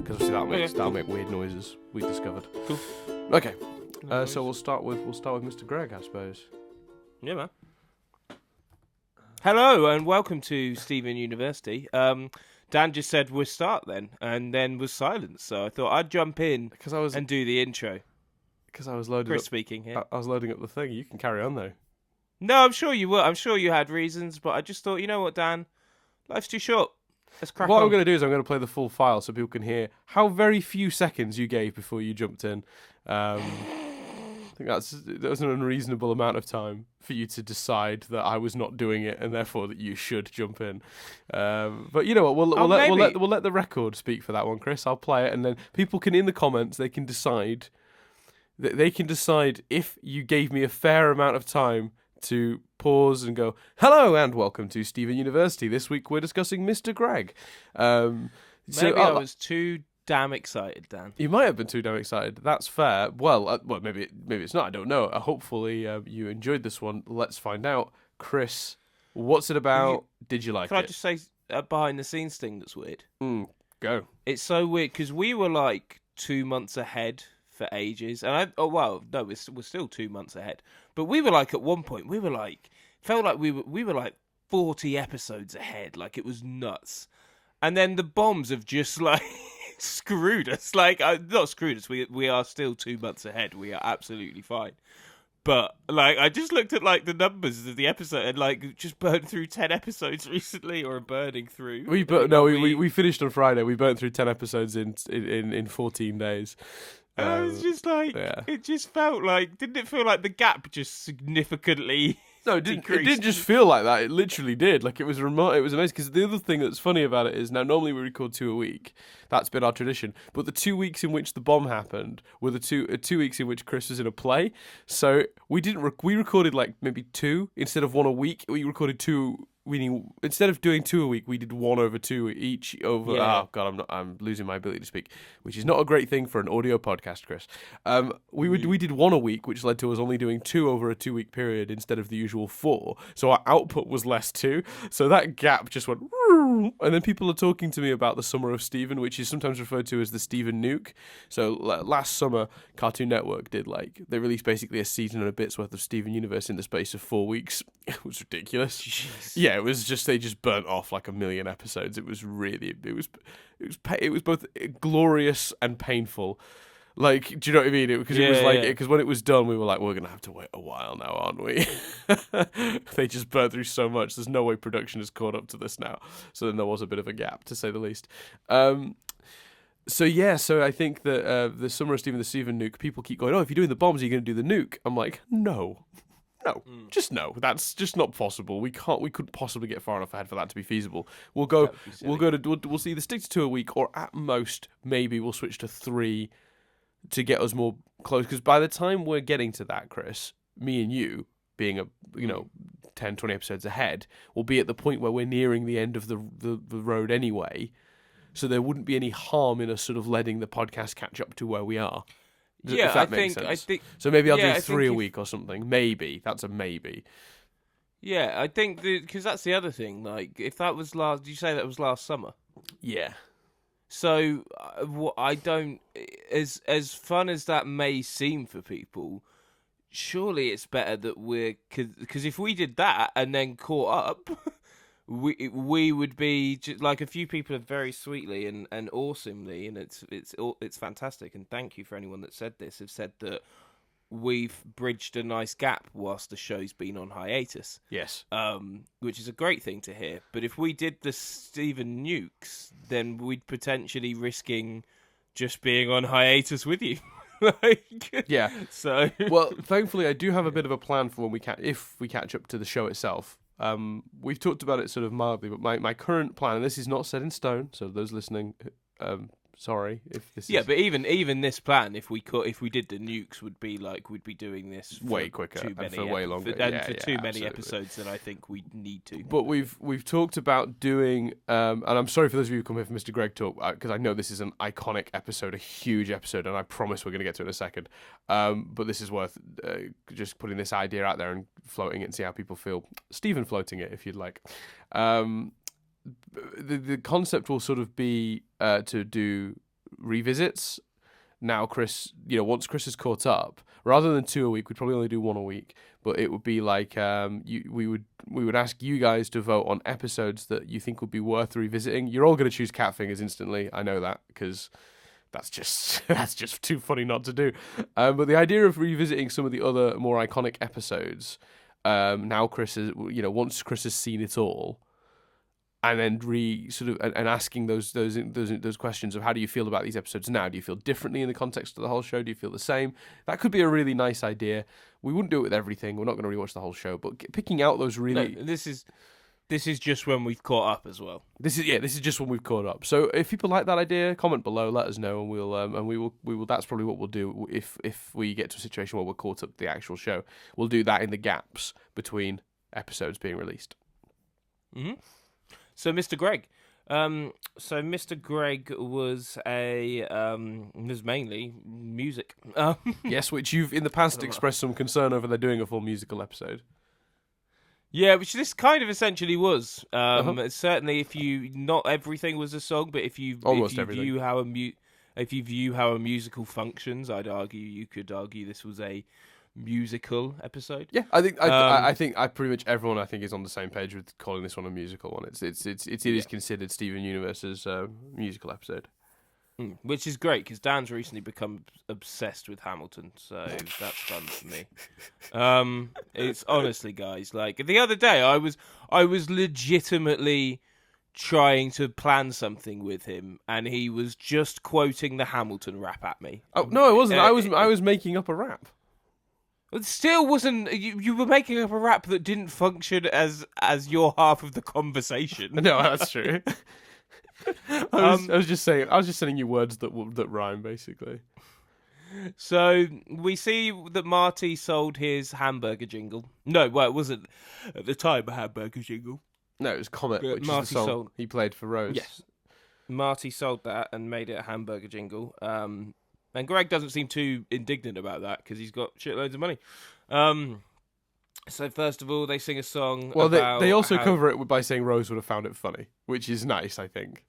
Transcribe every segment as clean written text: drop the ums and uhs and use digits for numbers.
because obviously that'll make weird noises. We discovered. Cool. Okay. No So we'll start with Mr. Greg, I suppose. Yeah, man. Hello and welcome to Stephen University. Dan just said we'll start then, and then was silent. So I thought I'd jump in and do the intro. Because I was loading Chris up. speaking here. I was loading up the thing. You can carry on though. No, I'm sure you were. I'm sure you had reasons, but I just thought, you know what, Dan? Life's too short. Let's crack What on. I'm going to do is I'm going to play the full file so people can hear how very few seconds you gave before you jumped in. I think that was an unreasonable amount of time for you to decide that I was not doing it and therefore that you should jump in. But you know what? We'll let the record speak for that one, Chris. I'll play it and then people can in the comments they can decide if you gave me a fair amount of time to pause and go, hello and welcome to Stephen University. This week we're discussing Mr. Greg. Maybe I was too damn excited, Dan. You might have been too damn excited. That's fair. Well, maybe it's not. I don't know. Hopefully you enjoyed this one. Let's find out. Chris, what's it about? Did you like it? Can I just say a behind the scenes thing that's weird? Go. It's so weird because we were like 2 months ahead for ages, and we're still 2 months ahead. But we were like at one point, felt like we were like 40 episodes ahead, like it was nuts. And then the bombs have just like screwed us. Like not screwed us. We are still 2 months ahead. We are absolutely fine. But like I just looked at like the numbers of the episode and like just burned through 10 episodes recently, or burning through. We finished on Friday. We burnt through 10 episodes in 14 days. And I was just like, It just felt like, didn't it feel like the gap just significantly No, it didn't just feel like that. It literally did. Like, it was remote. It was amazing. Because the other thing that's funny about it is now normally we record 2 a week. That's been our tradition. But the 2 weeks in which the bomb happened were the 2 weeks in which Chris was in a play. So we recorded like maybe 2 instead of 1 a week. We recorded 2. Meaning, instead of doing 2 a week, we did 1 over 2 each over. Yeah. Oh God, I'm losing my ability to speak, which is not a great thing for an audio podcast, Chris. We did 1 a week, which led to us only doing 2 over a 2 week period instead of the usual 4. So our output was less too. So that gap just went. And then people are talking to me about the Summer of Stephen, which is sometimes referred to as the Stephen Nuke. So last summer, Cartoon Network they released basically a season and a bit's worth of Stephen Universe in the space of 4 weeks. It was ridiculous. Jeez. Yeah, it was just they just burnt off like a million episodes. It was both glorious and painful. Like, do you know what I mean? Because when it was done, we were like, we're gonna have to wait a while now, aren't we? They just burnt through so much. There's no way production has caught up to this now. So then there was a bit of a gap, to say the least. So I think that the Summer of Stephen, the Stephen Nuke, people keep going, oh, if you're doing the bombs, are you going to do the nuke? I'm like, no. Just no. That's just not possible. We couldn't possibly get far enough ahead for that to be feasible. We'll see either stick to 2 a week, or at most maybe we'll switch to 3 to get us more close. Because by the time we're getting to that, Chris, me and you being 10, 20 episodes ahead, will be at the point where we're nearing the end of the road anyway. So there wouldn't be any harm in us sort of letting the podcast catch up to where we are. Yeah, if that makes sense. I think. So maybe I'll do 3 a week or something. Maybe that's a maybe. Yeah, I think because that's the other thing. Like, if that was last, did you say that was last summer? Yeah. So I don't. As fun as that may seem for people, surely it's better that because if we did that and then caught up. We would be like, a few people have very sweetly and awesomely, and it's fantastic. And thank you for anyone that said this. Have said that we've bridged a nice gap whilst the show's been on hiatus. Yes. Which is a great thing to hear. But if we did the Stephen Nukes, then we'd potentially risking just being on hiatus with you. Yeah. So well, thankfully, I do have a bit of a plan for when if we catch up to the show itself. We've talked about it sort of mildly, but my current plan, and this is not set in stone, so those listening, sorry if this. Yeah, but even this plan, if we did the nukes, we'd be doing this way quicker and for way longer, too many episodes than I think we need to. But we've talked about doing, and I'm sorry for those of you who come here for Mr. Greg talk, because I know this is an iconic episode, a huge episode, and I promise we're going to get to it in a second. But this is worth just putting this idea out there and floating it and see how people feel. Stephen floating it, if you'd like. The concept will sort of be to do revisits. Now, Chris, once Chris is caught up, rather than 2 a week, we'd probably only do 1 a week. But it would be like we would ask you guys to vote on episodes that you think would be worth revisiting. You're all going to choose Cat Fingers instantly. I know that because that's just too funny not to do. But the idea of revisiting some of the other more iconic episodes, now Chris is once Chris has seen it all. And then and asking those questions of how do you feel about these episodes now? Do you feel differently in the context of the whole show? Do you feel the same? That could be a really nice idea. We wouldn't do it with everything. We're not going to rewatch the whole show, but picking out those really. No, this is just when we've caught up as well. This is just when we've caught up. So if people like that idea, comment below, let us know, and we will. That's probably what we'll do if we get to a situation where we're caught up to the actual show. We'll do that in the gaps between episodes being released. Mm-hmm. So Mr. Greg. Mr. Greg was was mainly music. Yes, which you've in the past expressed some concern over they're doing a full musical episode. Yeah, which this kind of essentially was. Certainly, not everything was a song, but if you view how a musical functions, you could argue this was a musical episode. Yeah, I think pretty much everyone is on the same page with calling this one a musical one. It is considered Steven Universe's musical episode, which is great because Dan's recently become obsessed with Hamilton, so that's fun for me. It's honestly, guys, like the other day, I was legitimately trying to plan something with him, and he was just quoting the Hamilton rap at me. Oh no, I wasn't. I was making up a rap. It still wasn't. You were making up a rap that didn't function as your half of the conversation. No, that's true. I was just sending you words that rhyme, basically. So we see that Marty sold his hamburger jingle. No, well, it wasn't at the time a hamburger jingle. No, it was Comet, which is the song he played for Rose. Yes, Marty sold that and made it a hamburger jingle. And Greg doesn't seem too indignant about that because he's got shitloads of money. So first of all, they sing a song. Well, they also cover it by saying Rose would have found it funny, which is nice, I think.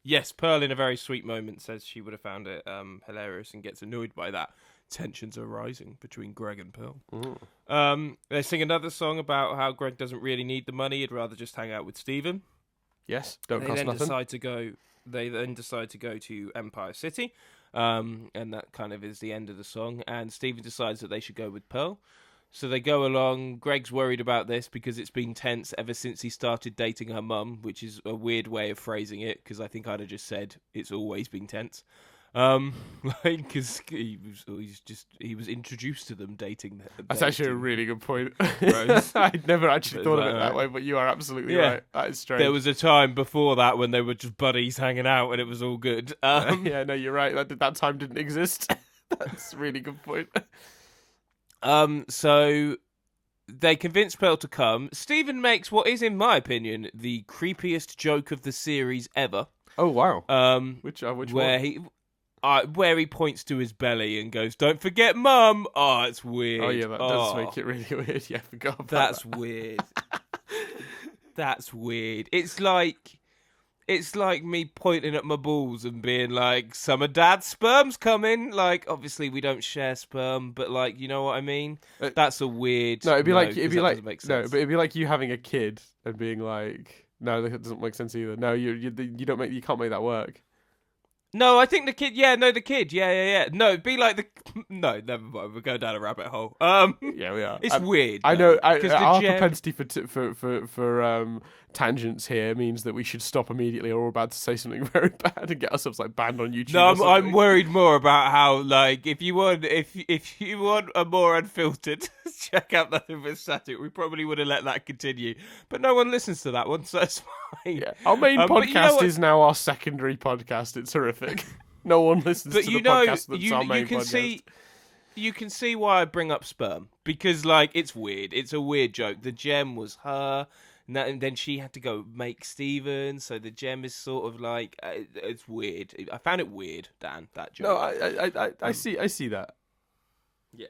Yes, Pearl, in a very sweet moment, says she would have found it hilarious and gets annoyed by that. Tensions are rising between Greg and Pearl. They sing another song about how Greg doesn't really need the money; he'd rather just hang out with Steven. Yes, don't cost nothing. They then decide to go to Empire City. And that kind of is the end of the song. And Steven decides that they should go with Pearl. So they go along. Greg's worried about this because it's been tense ever since he started dating her mum, which is a weird way of phrasing it because I think I'd have just said it's always been tense. Because he was introduced to them dating. That's actually a really good point. I'd never actually thought of it that way, but you are absolutely right. That is strange. There was a time before that when they were just buddies hanging out and it was all good. Yeah, no, you're right. That time didn't exist. That's a really good point. So they convince Pearl to come. Steven makes what is, in my opinion, the creepiest joke of the series ever. Oh wow! Which where he points to his belly and goes, "Don't forget, Mum." Oh, it's weird. Oh yeah, that does make it really weird. Yeah, I forgot about that's that. Weird. That's weird. It's like me pointing at my balls and being like, "Some of Dad's sperm's coming." Like, obviously we don't share sperm, but like, you know what I mean? That's a weird. No, it'd be like but it'd be like you having a kid and being like, "No, that doesn't make sense either." No, you can't make that work. No, I think the kid. Yeah, no, the kid. Yeah. No, it'd be like the. No, never mind. We're going down a rabbit hole. Yeah, we are. It's weird. I know. Our propensity for tangents here means that we should stop immediately, or we're about to say something very bad and get ourselves like banned on YouTube. No, I'm worried more about how like if you want a more unfiltered, check out Nothing But Static. We probably would have let that continue, but no one listens to that one, so it's fine. Yeah, our main podcast is now our secondary podcast. It's horrific. No one listens to the podcast that's our main podcast. You can see why I bring up sperm because like it's weird. It's a weird joke. The gem was her. And then she had to go make Steven, so the gem is sort of like it's weird. I found it weird, Dan. That joke. No, I see that. Yeah,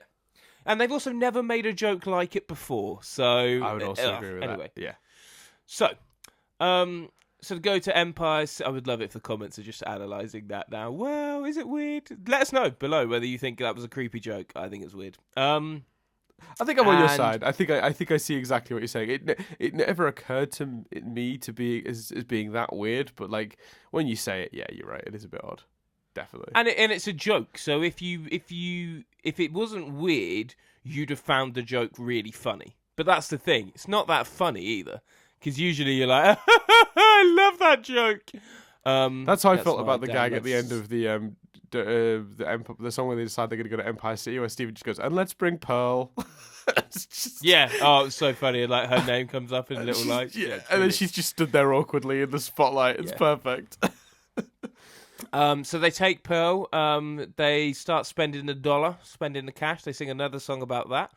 and they've also never made a joke like it before. So I would also agree with that. Anyway, yeah. So, So to go to Empire, I would love it if the comments are just analysing that now. Well, is it weird? Let us know below whether you think that was a creepy joke. I think it's weird. I think I'm on your side. I think I see exactly what you're saying. It never occurred to me to be as being that weird, but like when you say it, yeah, you're right. It is a bit odd, definitely. And it's a joke. So if it wasn't weird, you'd have found the joke really funny. But that's the thing. It's not that funny either. Because usually you're like, I love that joke. That's how I felt about the gag at the end of the song where they decide they're going to go to Empire City, where Steven just goes, and let's bring Pearl. Yeah. Oh, it's so funny. Like her name comes up in little lights. Yeah, and then she's just stood there awkwardly in the spotlight. It's perfect. So they take Pearl. They start spending spending the cash. They sing another song about that.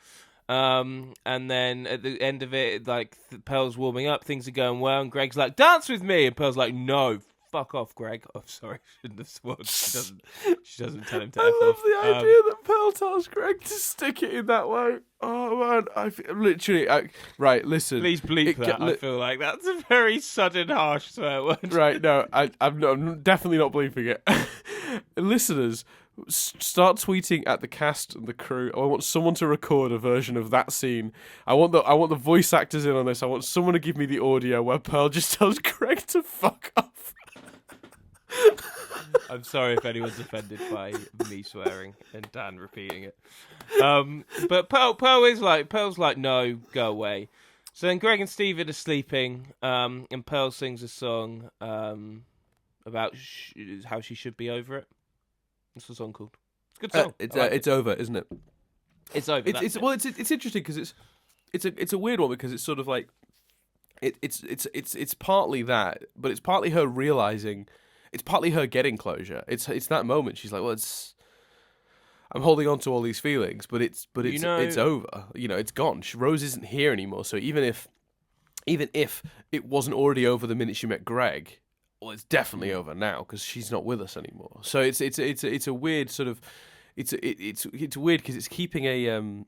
And then at the end of it, like Pearl's warming up, things are going well, and Greg's like, "Dance with me," and Pearl's like, "No, fuck off, Greg." Oh, sorry, shouldn't have sworn. She doesn't tell him to. I love the idea that Pearl tells Greg to stick it in that way. Oh man, I feel, literally. Right, listen. Please bleep that. I feel like that's a very sudden, harsh swear word. Right, no, I'm definitely not bleeping it. Listeners, start tweeting at the cast and the crew. I want someone to record a version of that scene. I want the voice actors in on this. I want someone to give me the audio where Pearl just tells Greg to fuck off. I'm sorry if anyone's offended by me swearing and Dan repeating it. But Pearl's like, no, go away. So then Greg and Steven are sleeping, and Pearl sings a song about how she should be over it. What's the song called? It's a good song. It's over, isn't it? It's over. It's interesting because it's a weird one because it's sort of like it's partly that, but it's partly her realizing, it's partly her getting closure. It's that moment she's like, well, I'm holding on to all these feelings, but it's over. You know, it's gone. Rose isn't here anymore. So even if it wasn't already over the minute she met Greg, well, it's definitely over now because she's not with us anymore. So it's a weird sort of it's weird because it's keeping a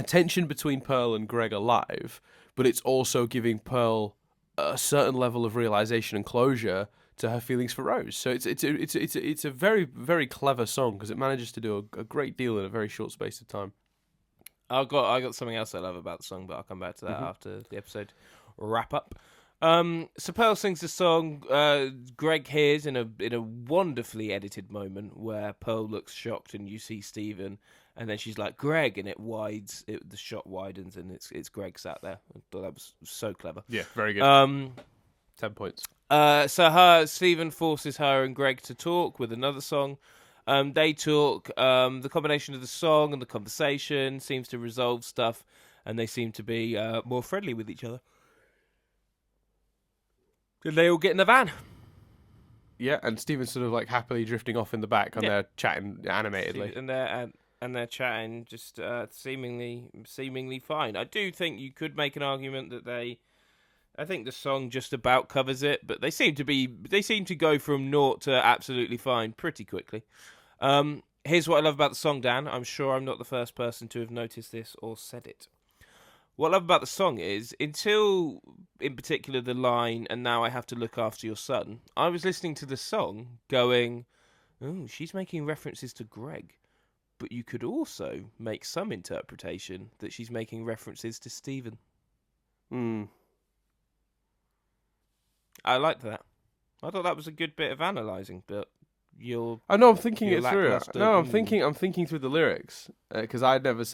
tension between Pearl and Greg alive, but it's also giving Pearl a certain level of realization and closure to her feelings for Rose. So it's a very, very clever song because it manages to do a great deal in a very short space of time. I got something else I love about the song, but I'll come back to that after the episode wrap up. So Pearl sings the song. Greg hears in a wonderfully edited moment where Pearl looks shocked and you see Steven, and then she's like, Greg, and the shot widens and it's Greg sat there. I thought that was so clever. Yeah, very good. 10 points. So Steven forces her and Greg to talk with another song. They talk. The combination of the song and the conversation seems to resolve stuff, and they seem to be more friendly with each other. And they all get in the van. Yeah, and Steven's sort of like happily drifting off in the back, and they're chatting animatedly. And they're chatting just seemingly fine. I do think you could make an argument that I think the song just about covers it, but they seem to go from naught to absolutely fine pretty quickly. Here's what I love about the song, Dan. I'm sure I'm not the first person to have noticed this or said it. What I love about the song is, until, in particular, the line, and now I have to look after your son, I was listening to the song going, oh, she's making references to Greg, but you could also make some interpretation that she's making references to Steven. I liked that. I thought that was a good bit of analysing, but I know I'm thinking it through. No, I'm thinking through the lyrics because I'd never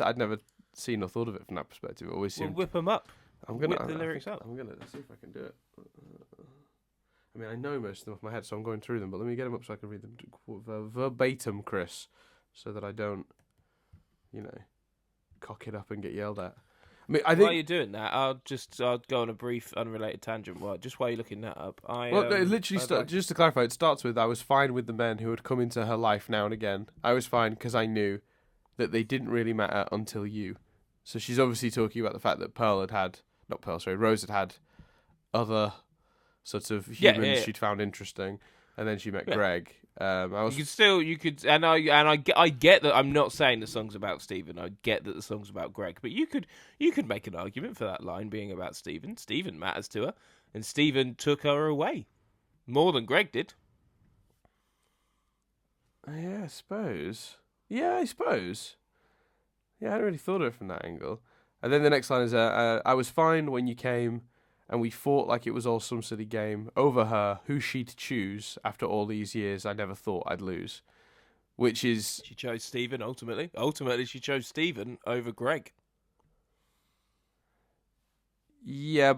seen or thought of it from that perspective. It always seemed. We'll whip them up. Whip the lyrics up. I'm gonna see if I can do it. I mean, I know most of them off my head, so I'm going through them. But let me get them up so I can read them verbatim, Chris, so that I don't, cock it up and get yelled at. I mean, while you're doing that, I'll go on a brief, unrelated tangent. Just while you're looking that up, it literally just to clarify, it starts with I was fine with the men who had come into her life now and again. I was fine because I knew that they didn't really matter until you. So she's obviously talking about the fact that Rose had had other sorts of humans she'd found interesting, and then she met Greg. I get that. I'm not saying the song's about Steven. I get that the song's about Greg, but you could make an argument for that line being about Steven. Steven matters to her, and Stephen took her away more than Greg did. Yeah, I suppose. Yeah, I suppose. Yeah, I hadn't really thought of it from that angle. And then the next line is, I was fine when you came, and we fought like it was all some silly game. Over her, who's she to choose? After all these years, I never thought I'd lose. Which is... She chose Stephen, ultimately. Ultimately, she chose Stephen over Greg. Yeah,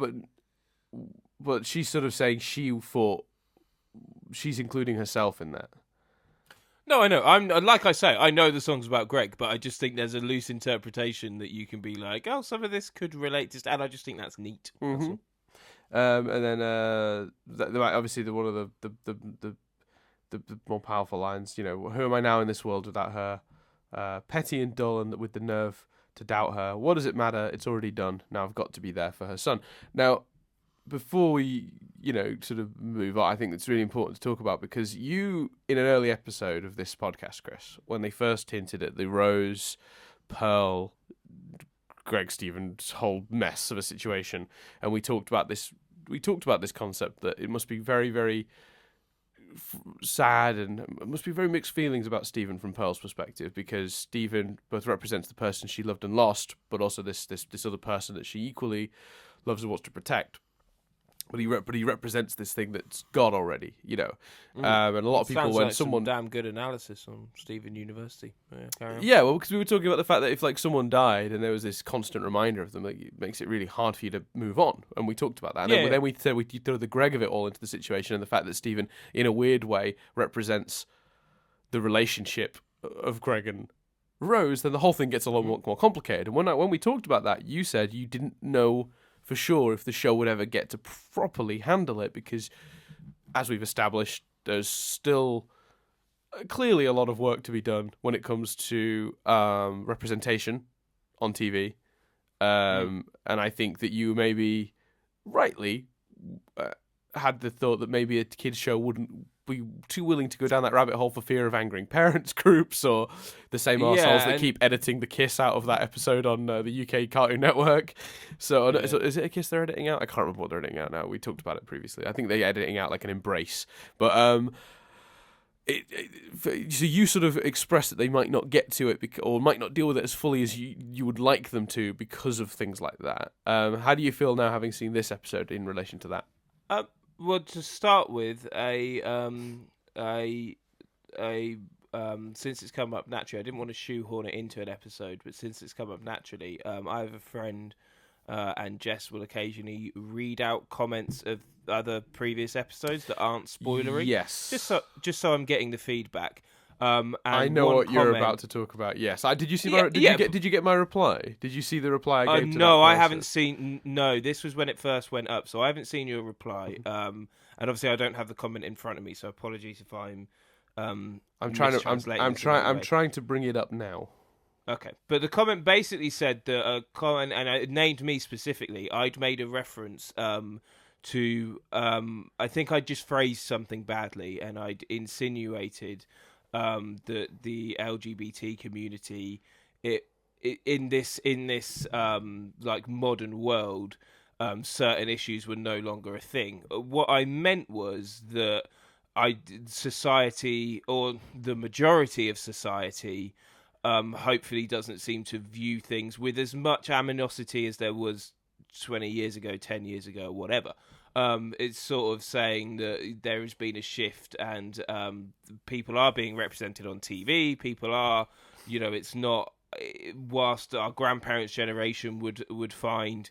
but she's sort of saying she thought... She's including herself in that. No, I know. I'm like I say, I know the song's about Greg, but I just think there's a loose interpretation that you can be like, oh, some of this could relate to, and I just think that's neat. Mm-hmm. And then obviously one of the more powerful lines, you know, who am I now in this world without her? Petty and dull, and with the nerve to doubt her. What does it matter? It's already done. Now I've got to be there for her son. Now, before we, you know, sort of move on, I think it's really important to talk about, because you, in an early episode of this podcast, Chris, when they first hinted at the Rose, Pearl, Greg Stevens whole mess of a situation, and we talked about this concept that it must be very, very sad, and it must be very mixed feelings about Stephen from Pearl's perspective, because Stephen both represents the person she loved and lost, but also this other person that she equally loves and wants to protect. But he represents this thing that's gone already, you know. And a lot of people, when like someone... some damn good analysis on Stephen University. Yeah, well, because we were talking about the fact that if like someone died and there was this constant reminder of them, like, it makes it really hard for you to move on. And we talked about that. And then we said we throw the Greg of it all into the situation, and the fact that Stephen, in a weird way, represents the relationship of Greg and Rose, then the whole thing gets a lot more complicated. And when we talked about that, you said you didn't know for sure if the show would ever get to properly handle it, because, as we've established, there's still clearly a lot of work to be done when it comes to representation on TV. And I think that you maybe rightly had the thought that maybe a kids show wouldn't be too willing to go down that rabbit hole for fear of angering parents groups, or the same arseholes that keep editing the kiss out of that episode on the UK Cartoon Network. So is it a kiss they're editing out? I can't remember what they're editing out now. We talked about it previously. I think they're editing out like an embrace. But so you sort of expressed that they might not get to it or might not deal with it as fully as you would like them to because of things like that. How do you feel now, having seen this episode, in relation to that? Well, to start with, since it's come up naturally, I didn't want to shoehorn it into an episode, but since it's come up naturally, I have a friend, and Jess will occasionally read out comments of other previous episodes that aren't spoilery. Yes. Just so I'm getting the feedback. And I know what you're about to talk about. Yes, did you see did you get my reply? Did you see the reply I gave to no, that I haven't seen. No, this was when it first went up, so I haven't seen your reply. And obviously, I don't have the comment in front of me, so apologies if I'm trying to bring it up now. Okay, but the comment basically said that a comment, and it named me specifically. I'd made a reference to. I think I just phrased something badly, and I'd insinuated that the LGBT community, in this like modern world, certain issues were no longer a thing. What I meant was that society, or the majority of society, hopefully doesn't seem to view things with as much aminosity as there was 20 years ago, 10 years ago, whatever. It's sort of saying that there has been a shift, and people are being represented on TV. People are, it's not. Whilst our grandparents' generation would find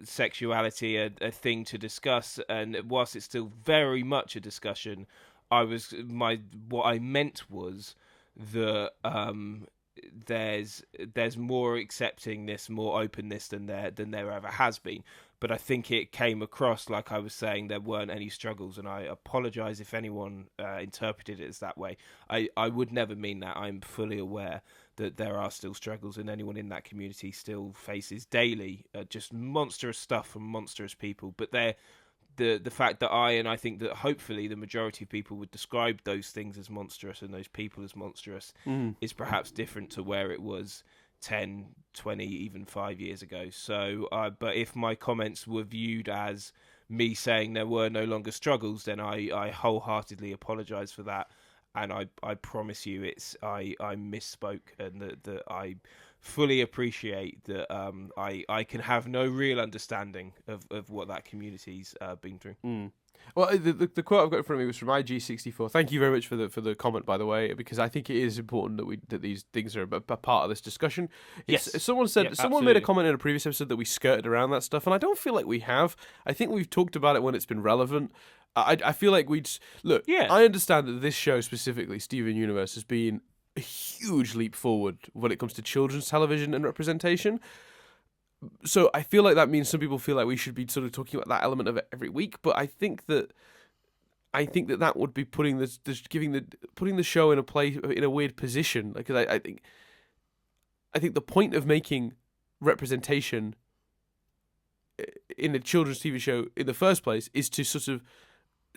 sexuality a thing to discuss, and whilst it's still very much a discussion, what I meant was that there's more accepting this, more openness than there ever has been. But I think it came across like I was saying there weren't any struggles, and I apologise if anyone interpreted it as that way. I would never mean that. I'm fully aware that there are still struggles, and anyone in that community still faces daily just monstrous stuff from monstrous people. But the fact that I think that hopefully the majority of people would describe those things as monstrous and those people as monstrous is perhaps different to where it was 10, 20, even 5 years ago. So, but if my comments were viewed as me saying there were no longer struggles, then I wholeheartedly apologise for that. And I promise you, I misspoke, and that I fully appreciate that I can have no real understanding of what that community's been through. Well, the quote I've got in front of me was from IG64. Thank you very much for the comment, by the way, because I think it is important that these things are a part of this discussion. Someone made a comment in a previous episode that we skirted around that stuff, and I don't feel like we have. I think we've talked about it when it's been relevant. I feel like look. Yeah. I understand that this show specifically, Steven Universe, has been a huge leap forward when it comes to children's television and representation. So I feel like that means some people feel like we should be sort of talking about that element of it every week, but I think that would be putting the show in a weird position, because I think the point of making representation in a children's TV show in the first place is to sort of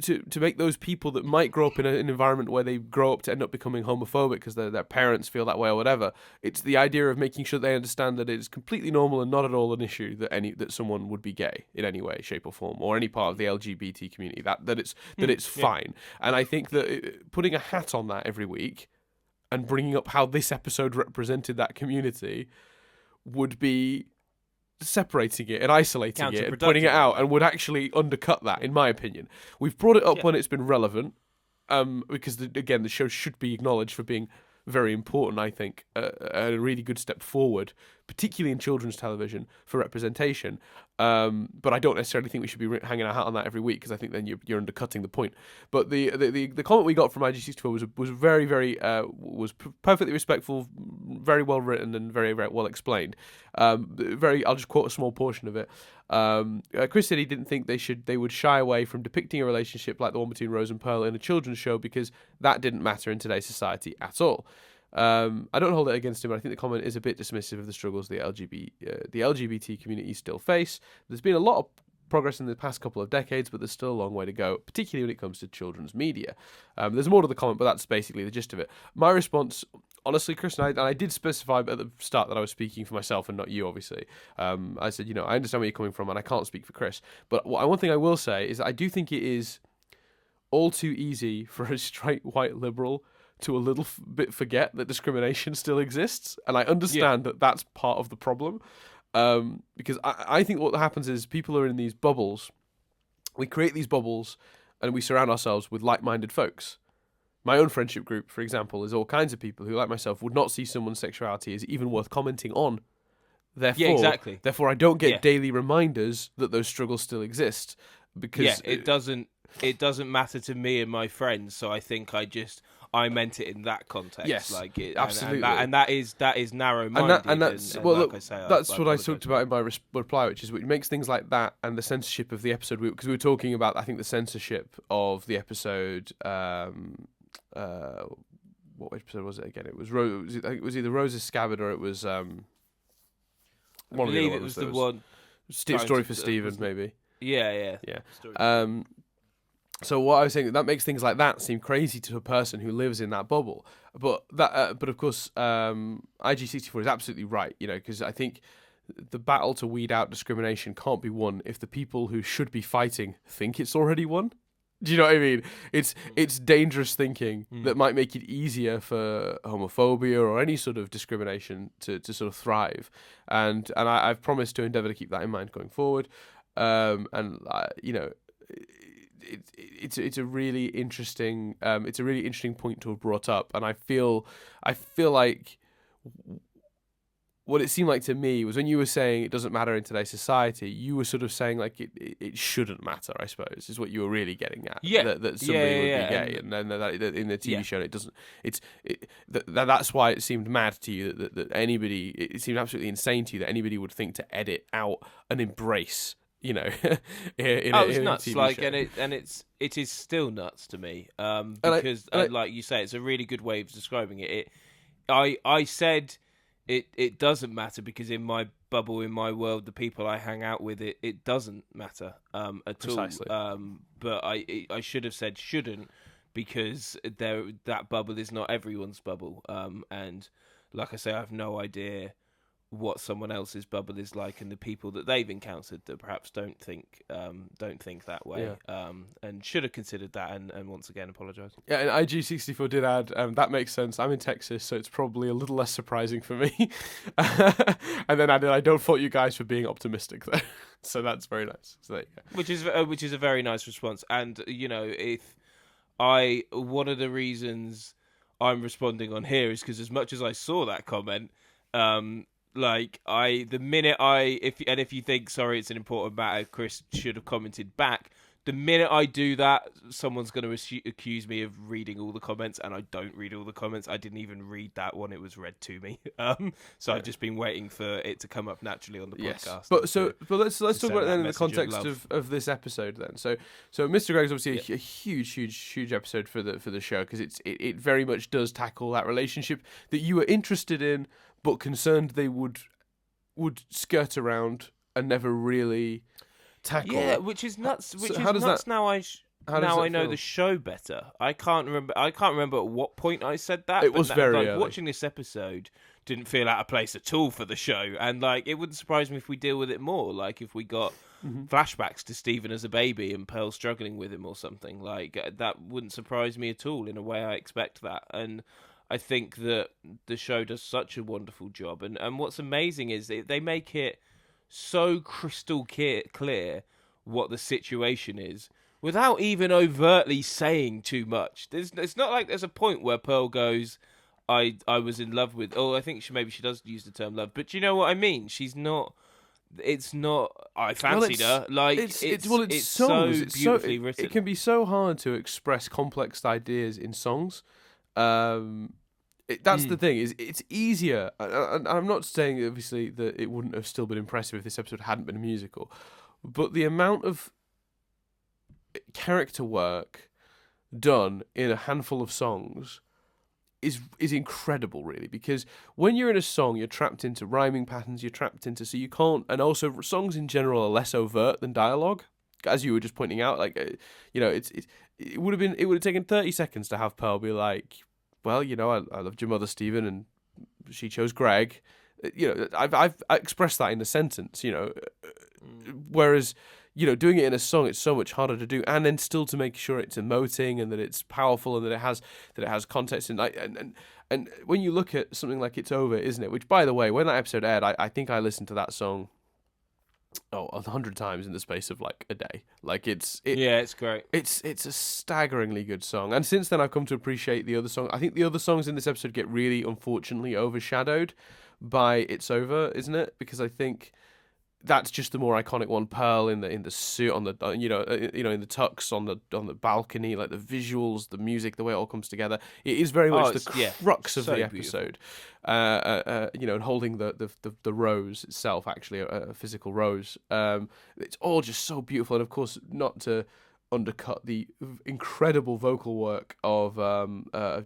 to make those people that might grow up in an environment where they grow up to end up becoming homophobic because their parents feel that way or whatever. It's the idea of making sure they understand that it's completely normal and not at all an issue that someone would be gay in any way, shape or form, or any part of the LGBT community. That it's fine. And I think that putting a hat on that every week and bringing up how this episode represented that community would be separating it and isolating it and putting it out, and would actually undercut that, in my opinion. We've brought it up when it's been relevant, because the show should be acknowledged for being very important, I think, a really good step forward, particularly in children's television, for representation. But I don't necessarily think we should be hanging our hat on that every week, because I think then you're undercutting the point. But the comment we got from IG64 was very, very was perfectly respectful, very well written, and very, very well explained. I'll just quote a small portion of it. Chris said he didn't think they would shy away from depicting a relationship like the one between Rose and Pearl in a children's show, because that didn't matter in today's society at all. I don't hold it against him, but I think the comment is a bit dismissive of the struggles the LGBT community still face. There's been a lot of progress in the past couple of decades, but there's still a long way to go, particularly when it comes to children's media. There's more to the comment, but that's basically the gist of it. My response, honestly, Chris, and I did specify at the start that I was speaking for myself and not you, obviously. I said, I understand where you're coming from, and I can't speak for Chris. But one thing I will say is that I do think it is all too easy for a straight white liberal to a little bit forget that discrimination still exists. And I understand that that's part of the problem. Because I think what happens is people are in these bubbles. We create these bubbles and we surround ourselves with like-minded folks. My own friendship group, for example, is all kinds of people who, like myself, would not see someone's sexuality as even worth commenting on. Therefore, I don't get daily reminders that those struggles still exist. Because it doesn't matter to me and my friends, so I think I meant it in that context. Yes, absolutely, and that is narrow-minded. And that's what I talked about in my reply, which makes things like that and the censorship of the episode, because we were talking about, I think, the censorship of the episode. What episode was it again? It was it was either Rose's Scabbard or it was. I believe it was the one. Story for Stephen, maybe. Yeah. So what I was saying, that makes things like that seem crazy to a person who lives in that bubble. But of course, IG64 is absolutely right, because I think the battle to weed out discrimination can't be won if the people who should be fighting think it's already won. Do you know what I mean? It's dangerous thinking that might make it easier for homophobia or any sort of discrimination to sort of thrive. And I've promised to endeavour to keep that in mind going forward. It's a really interesting point to have brought up, and I feel like what it seemed like to me was when you were saying it doesn't matter in today's society, you were sort of saying like it shouldn't matter, I suppose, is what you were really getting at. That somebody would be gay, and then that in the TV show it doesn't. That's why it seemed mad to you that anybody. It seemed absolutely insane to you that anybody would think to edit out an embrace. It's nuts. It is still nuts to me. Because like you say, it's a really good way of describing it. I said it doesn't matter because in my bubble, in my world, the people I hang out with, it doesn't matter at Precisely. all. But I should have said shouldn't, because that bubble is not everyone's bubble. And like I say, I have no idea what someone else's bubble is like and the people that they've encountered that perhaps don't think that way, and should have considered that, and once again apologise. Yeah, and IG64 did add, that makes sense. I'm in Texas, so it's probably a little less surprising for me. And then added, I don't fault you guys for being optimistic though. So that's very nice. So there you go. Which is a very nice response. And one of the reasons I'm responding on here is because as much as I saw that comment, if you think, sorry, it's an important matter, Chris should have commented back. The minute I do that, someone's going to accuse me of reading all the comments, and I don't read all the comments. I didn't even read that one; it was read to me. So I've just been waiting for it to come up naturally on the podcast. But let's talk about it then in the context of this episode. Then, so Mr. Greg's obviously a huge episode for the show, because it very much does tackle that relationship that you were interested in, but concerned they would skirt around and never really tackle. Yeah, which is nuts. Now I know the show better. I can't remember at what point I said that. It was very early. Watching this episode didn't feel out of place at all for the show, and it wouldn't surprise me if we deal with it more. Like if we got flashbacks to Stephen as a baby and Pearl struggling with him or something, that wouldn't surprise me at all. In a way, I expect that, and I think that the show does such a wonderful job. And what's amazing is they make it so crystal clear what the situation is without even overtly saying too much. It's not like there's a point where Pearl goes, I was in love with... Oh, I think she does use the term love, but you know what I mean? She's not... It's not... I fancied her. It's so beautifully written. It can be so hard to express complex ideas in songs. That's the thing, is it's easier, and I'm not saying obviously that it wouldn't have still been impressive if this episode hadn't been a musical, but the amount of character work done in a handful of songs is incredible, really, because when you're in a song, you're trapped into rhyming patterns, so you can't, and also songs in general are less overt than dialogue, as you were just pointing out. It would have taken 30 seconds to have Pearl be like, well, I loved your mother, Stephen, and she chose Greg. I've expressed that in a sentence, whereas, doing it in a song, it's so much harder to do, and then still to make sure it's emoting and that it's powerful and that it has context. And when you look at something like It's Over, Isn't It? Which, by the way, when that episode aired, I think I listened to that song 100 times in the space of a day. It's great. It's a staggeringly good song, and since then I've come to appreciate the other song. I think the other songs in this episode get really, unfortunately, overshadowed by It's Over, Isn't It? Because I think that's just the more iconic one. Pearl in the suit, on the in the tux on the balcony, the visuals, the music, the way it all comes together. It is very much the crux of the episode. And holding the rose itself, actually a physical rose. It's all just so beautiful, and of course, not to undercut the incredible vocal work of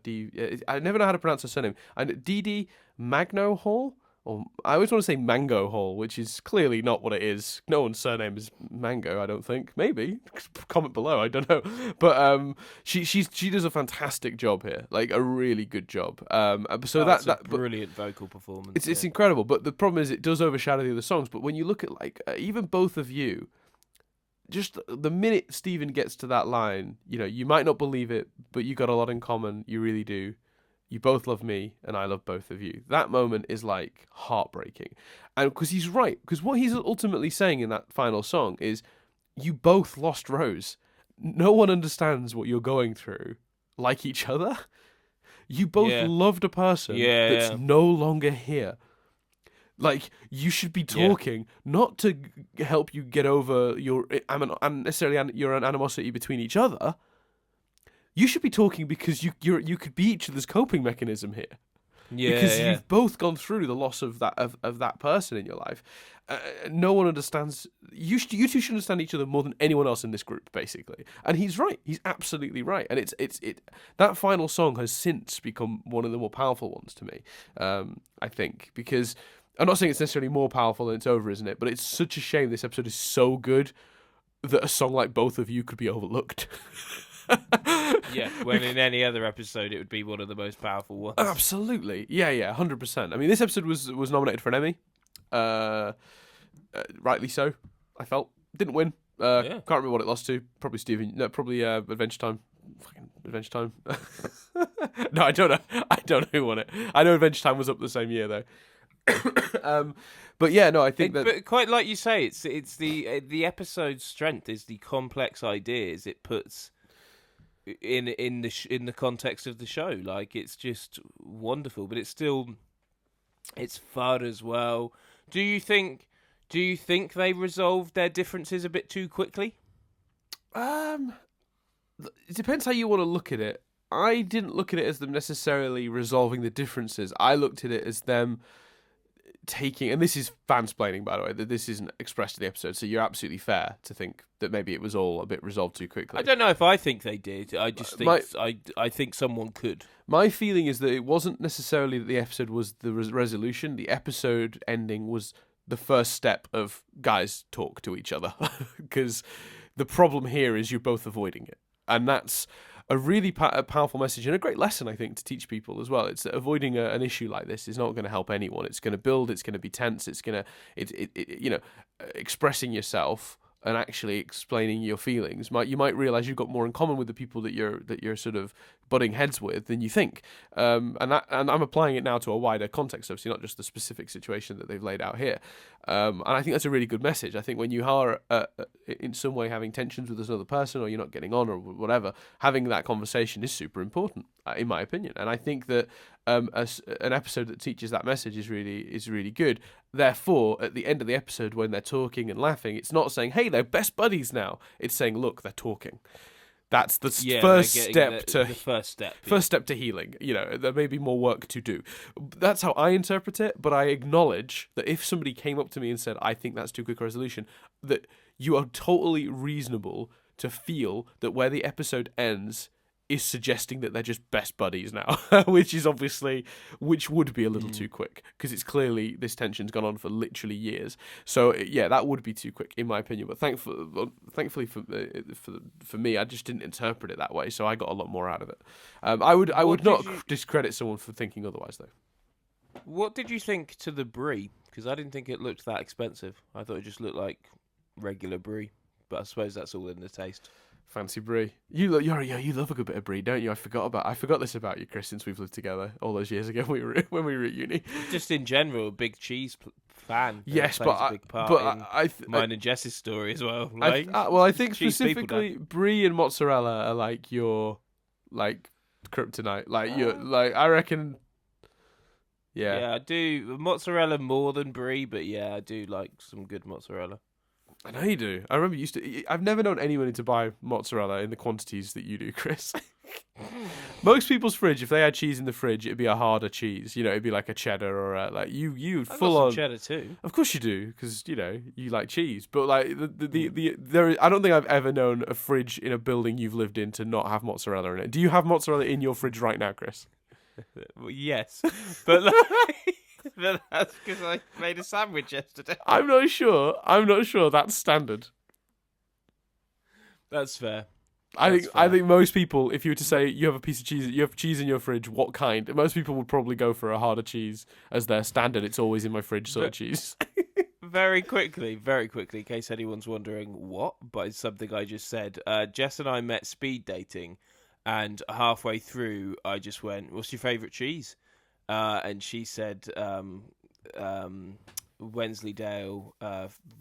Dee. I never know how to pronounce her surname. And Dee Magno Hall. Or I always want to say Mango Hall, which is clearly not what it is. No one's surname is Mango, I don't think. Maybe. Comment below, I don't know. But she does a fantastic job here, a really good job. That's a brilliant vocal performance. It's incredible, but the problem is it does overshadow the other songs. But when you look at even Both of You, just the minute Stephen gets to that line, you might not believe it, but you got a lot in common. You really do. You both love me, and I love both of you. That moment is heartbreaking. And because he's right, because what he's ultimately saying in that final song is, you both lost Rose. No one understands what you're going through like each other. You both loved a person that's no longer here. You should be talking, not to help you get over your unnecessarily your animosity between each other. You should be talking because you could be each other's coping mechanism here. Because you've both gone through the loss of that person in your life. No one understands. You two should understand each other more than anyone else in this group, basically. And he's right. He's absolutely right. And it's that final song has since become one of the more powerful ones to me. I think, because I'm not saying it's necessarily more powerful than It's Over, Isn't It? But it's such a shame this episode is so good that a song like Both of You could be overlooked. When in any other episode it would be one of the most powerful ones. Absolutely. 100%. I mean, this episode was nominated for an Emmy, Rightly so, I felt. Didn't win. Can't remember what it lost to. Probably Stephen. No, probably Adventure Time. Fucking Adventure Time. No, I don't know. I don't know who won it. I know Adventure Time was up the same year though. But yeah, no, I think that. But quite like you say, it's the episode's strength is the complex ideas it puts in the context of the show. Like, it's just wonderful, but it's fun as well. Do you think they resolved their differences a bit too quickly? It depends how you want to look at it. I didn't look at it as them necessarily resolving the differences. I looked at it as them taking, and this is fansplaining, by the way, that this isn't expressed in the episode, so you're absolutely fair to think that maybe it was all a bit resolved too quickly. I don't know if I think they did. I just think I think someone could. My feeling is that it wasn't necessarily that the episode was the resolution. The episode ending was the first step of guys talk to each other, because the problem here is you're both avoiding it, and that's a really powerful message and a great lesson, I think, to teach people as well. It's that avoiding an issue like this is not going to help anyone. It's going to build. It's going to be tense. It's going to, expressing yourself and actually explaining your feelings. You might realize you've got more in common with the people that you're sort of butting heads with than you think. And I'm applying it now to a wider context, obviously, not just the specific situation that they've laid out here. And I think that's a really good message. I think when you are in some way having tensions with another person, or you're not getting on, or whatever, having that conversation is super important, in my opinion. And I think that an episode that teaches that message is really good. Therefore, at the end of the episode, when they're talking and laughing, it's not saying, "Hey, they're best buddies now." It's saying, "Look, they're talking." That's the first step first step to healing. There may be more work to do. That's how I interpret it, but I acknowledge that if somebody came up to me and said, "I think that's too quick a resolution," that you are totally reasonable to feel that where the episode ends is suggesting that they're just best buddies now, which would be a little too quick, because it's clearly this tension's gone on for literally years. So yeah, that would be too quick in my opinion. But thankfully for me, I just didn't interpret it that way, so I got a lot more out of it. I would not discredit someone for thinking otherwise, though. What did you think to the brie? Because I didn't think it looked that expensive. I thought it just looked like regular brie, but I suppose that's all in the taste. Fancy brie. You love a good bit of brie, don't you? I forgot this about you, Chris, since we've lived together all those years ago when we were at uni. Just in general, a big cheese fan. Yes, but a big part in mine and Jess's story as well. I think specifically brie and mozzarella are like your kryptonite. I reckon. Yeah. Yeah, I do mozzarella more than brie, but yeah, I do like some good mozzarella. I know you do. I remember I've never known anyone to buy mozzarella in the quantities that you do, Chris. Most people's fridge, if they had cheese in the fridge, it'd be a harder cheese. It'd be like a cheddar or you full on cheddar too. Of course you do, because you like cheese. But like I don't think I've ever known a fridge in a building you've lived in to not have mozzarella in it. Do you have mozzarella in your fridge right now, Chris? Well, yes, but. But that's because I made a sandwich yesterday. I'm not sure that's standard. That's fair. I think most people, if you were to say you have a piece of cheese, you have cheese in your fridge, what kind? Most people would probably go for a harder cheese as their standard. It's always in my fridge sort of cheese. Very quickly, in case anyone's wondering what, but it's something I just said. Jess and I met speed dating, and halfway through, I just went, "What's your favourite cheese?" And she said Wensleydale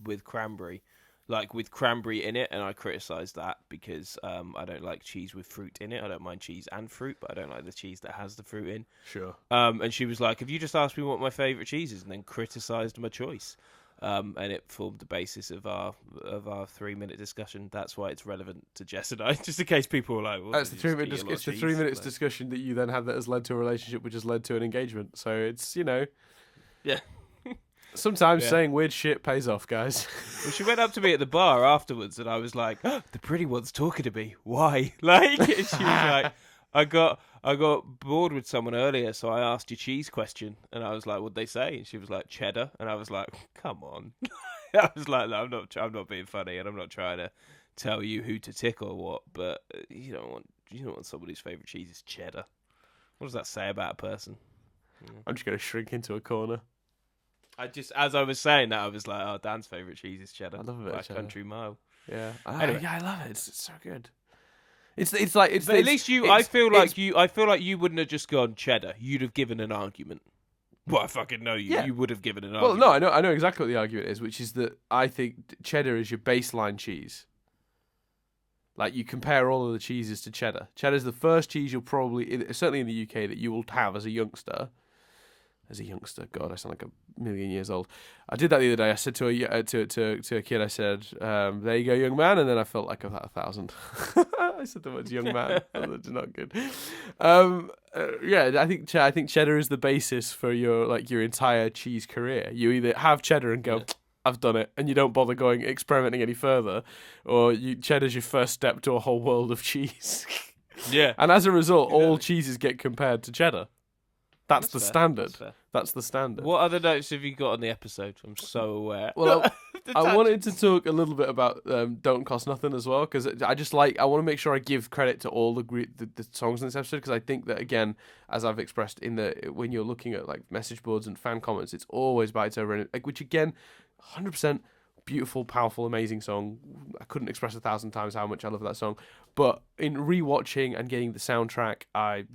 with cranberry, like with cranberry in it, and I criticised that because I don't like cheese with fruit in it. I don't mind cheese and fruit, but I don't like the cheese that has the fruit in. Sure. And she was like, "Have you just asked me what my favourite cheese is?" and then criticised my choice. And it formed the basis of our 3-minute discussion. That's why it's relevant to Jess and I, just in case people were like, well, "That's the 3-minute discussion." It's the 3 minutes discussion that you then had that has led to a relationship, which has led to an engagement. So it's yeah. Sometimes saying weird shit pays off, guys. Well, she went up to me at the bar afterwards, and I was like, oh, "The pretty one's talking to me. Why?" And she was like, I got bored with someone earlier, so I asked your cheese question, and I was like, "What'd they say?" And she was like, "Cheddar," and I was like, "Come on." I was like, "No, I'm not being funny, and I'm not trying to tell you who to tick or what, but you don't want somebody's favorite cheese is cheddar. What does that say about a person?" I'm just gonna shrink into a corner. as I was saying that, I was like, oh, Dan's favourite cheese is cheddar. I love a bit by of cheddar. Country Mile. Yeah. Anyway. Yeah, I love it. It's so good. It's like But at least I feel like you wouldn't have just gone cheddar. You'd have given an argument. Well, I fucking know you. Yeah. You would have given an Well, argument. no, I know exactly what the argument is, which is that I think cheddar is your baseline cheese. Like, you compare all of the cheeses to cheddar. Cheddar's the first cheese you'll probably, certainly in the UK, that you will have as a youngster. God, I sound like a million years old. I did that the other day. I said to a kid, I said, there you go, young man. And then I felt like about 1,000. I said the words young man. That's not good. Yeah, I think cheddar is the basis for your entire cheese career. You either have cheddar and go, I've done it, and you don't bother experimenting any further, or cheddar's your first step to a whole world of cheese. Yeah. And as a result, all cheeses get compared to cheddar. That's the standard. That's the standard. What other notes have you got on the episode? I'm so aware. Well, I wanted to talk a little bit about Don't Cost Nothing as well, because I want to make sure I give credit to all the songs in this episode, because I think that, again, as I've expressed when you're looking at like message boards and fan comments, it's always by It's Over, which again, 100% beautiful, powerful, amazing song. I couldn't express 1,000 times how much I love that song. But in rewatching and getting the soundtrack, I've